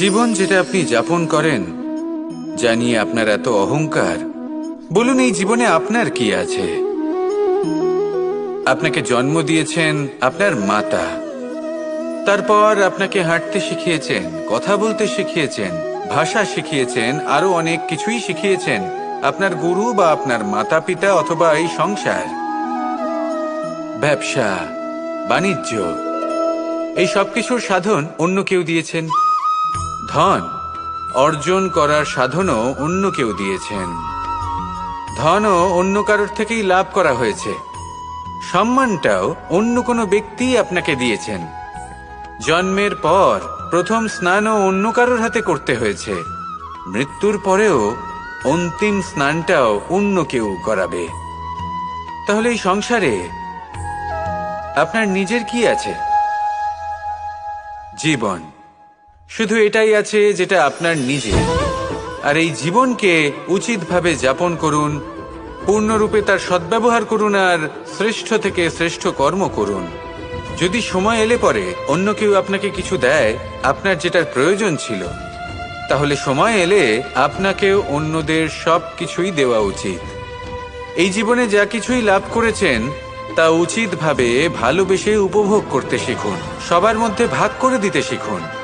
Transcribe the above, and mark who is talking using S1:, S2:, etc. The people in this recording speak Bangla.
S1: জীবন যেটা আপনি যাপন করেন, জানিয়ে আপনার এত অহংকার, বলুন এই জীবনে আপনার কি আছে? আপনাকে জন্ম দিয়েছেন আপনার মাতা, তারপর আপনাকে হাঁটতে শিখিয়েছেন, কথা বলতে শিখিয়েছেন, ভাষা শিখিয়েছেন, আরো অনেক কিছুই শিখিয়েছেন আপনার গুরু বা আপনার মাতা পিতা অথবা এই সংসার। ব্যবসা, বাণিজ্য, এই সবকিছুর সাধন অন্য কেউ দিয়েছেন। ধন অর্জন করার সাধনও অন্য কেউ দিয়েছেন। ধনও অন্য কারোর থেকেই লাভ করা হয়েছে। সম্মানটাও অন্য কোনো ব্যক্তি আপনাকে দিয়েছেন। জন্মের পর প্রথম স্নানও অন্য কারোর হাতে করতে হয়েছে। মৃত্যুর পরেও অন্তিম স্নানটাও অন্য কেউ করাবে। তাহলে এই সংসারে আপনার নিজের কি আছে? জীবন। শুধু এটাই আছে যেটা আপনার নিজের। আর এই জীবনকে উচিতভাবে যাপন করুন, পূর্ণরূপে তার সদ্ব্যবহার করুন, আর শ্রেষ্ঠ থেকে শ্রেষ্ঠ কর্ম করুন। যদি সময় এলে পরে অন্য কেউ আপনাকে কিছু দেয় আপনার যেটার প্রয়োজন ছিল, তাহলে সময় এলে আপনাকেও অন্যদের সব কিছুই দেওয়া উচিত। এই জীবনে যা কিছুই লাভ করেছেন তা উচিতভাবে ভালোবেসে উপভোগ করতে শিখুন, সবার মধ্যে ভাগ করে দিতে শিখুন।